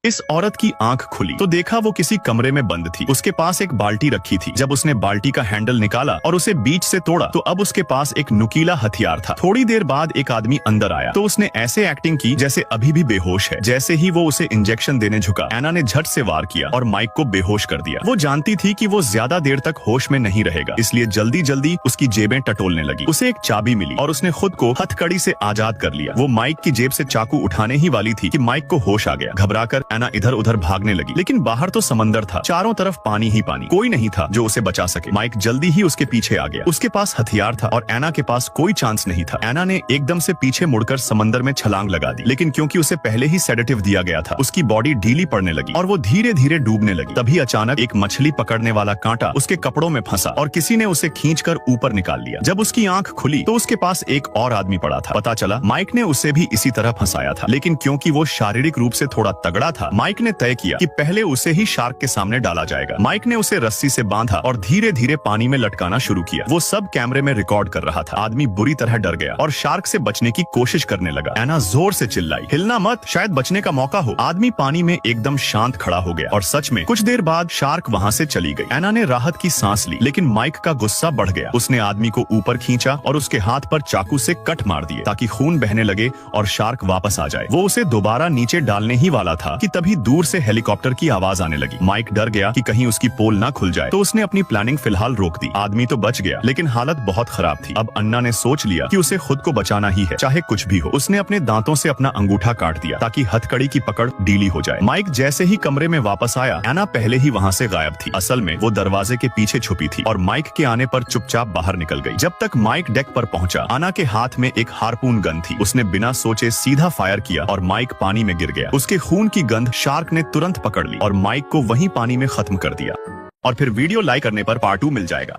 इस औरत की आंख खुली तो देखा वो किसी कमरे में बंद थी। उसके पास एक बाल्टी रखी थी। जब उसने बाल्टी का हैंडल निकाला और उसे बीच से तोड़ा तो अब उसके पास एक नुकीला हथियार था। थोड़ी देर बाद एक आदमी अंदर आया तो उसने ऐसे एक्टिंग की जैसे अभी भी बेहोश है। जैसे ही वो उसे इंजेक्शन देने झुका, एना ने झट से वार किया और माइक को बेहोश कर दिया। वो जानती थी कि वो ज्यादा देर तक होश में नहीं रहेगा, इसलिए जल्दी जल्दी उसकी जेबें टटोलने लगी। उसे एक चाबी मिली और उसने खुद को हथकड़ी से आजाद कर लिया। वो माइक की जेब से चाकू उठाने ही वाली थी कि माइक को होश आ गया। घबराकर एना इधर उधर भागने लगी, लेकिन बाहर तो समंदर था, चारों तरफ पानी ही पानी। कोई नहीं था जो उसे बचा सके। माइक जल्दी ही उसके पीछे आ गया। उसके पास हथियार था और एना के पास कोई चांस नहीं था। एना ने एकदम से पीछे मुड़कर समंदर में छलांग लगा दी, लेकिन क्योंकि उसे पहले ही सेडेटिव दिया गया था, उसकी बॉडी ढीली पड़ने लगी और वो धीरे धीरे डूबने लगी। तभी अचानक एक मछली पकड़ने वाला कांटा उसके कपड़ों में फंसा और किसी ने उसे खींचकर ऊपर निकाल लिया। जब उसकी आंख खुली तो उसके पास एक और आदमी पड़ा था। पता चला माइक ने उसे भी इसी तरह फंसाया था, लेकिन क्योंकि वो शारीरिक रूप से थोड़ा तगड़ा था, माइक ने तय किया कि पहले उसे ही शार्क के सामने डाला जाएगा। माइक ने उसे रस्सी से बांधा और धीरे धीरे पानी में लटकाना शुरू किया। वो सब कैमरे में रिकॉर्ड कर रहा था। आदमी बुरी तरह डर गया और शार्क से बचने की कोशिश करने लगा। एना जोर से चिल्लाई, हिलना मत, शायद बचने का मौका हो। आदमी पानी में एकदम शांत खड़ा हो गया और सच में कुछ देर बाद शार्क वहाँ से चली गई। एना ने राहत की सांस ली, लेकिन माइक का गुस्सा बढ़ गया। उसने आदमी को ऊपर खींचा और उसके हाथ पर चाकू से कट मार दिए ताकि खून बहने लगे और शार्क वापस आ जाए। वो उसे दोबारा नीचे डालने ही वाला था कि तभी दूर से हेलीकॉप्टर की आवाज आने लगी। माइक डर गया कि कहीं उसकी पोल ना खुल जाए, तो उसने अपनी प्लानिंग फिलहाल रोक दी। आदमी तो बच गया, लेकिन हालत बहुत खराब थी। अब अन्ना ने सोच लिया कि उसे खुद को बचाना ही है, चाहे कुछ भी हो। उसने अपने दांतों से अपना अंगूठा काट दिया ताकि हथकड़ी की पकड़ ढीली हो जाए। माइक जैसे ही कमरे में वापस आया, एना पहले ही वहाँ से गायब थी। असल में वो दरवाजे के पीछे छुपी थी और माइक के आने पर चुपचाप बाहर निकल गई। जब तक माइक डेक पर पहुंचा, आना के हाथ में एक हार्पून गन थी। उसने बिना सोचे सीधा फायर किया और माइक पानी में गिर गया। उसके खून की गंध शार्क ने तुरंत पकड़ ली और माइक को वहीं पानी में खत्म कर दिया। और फिर वीडियो लाइक करने पर पार्ट 2 मिल जाएगा।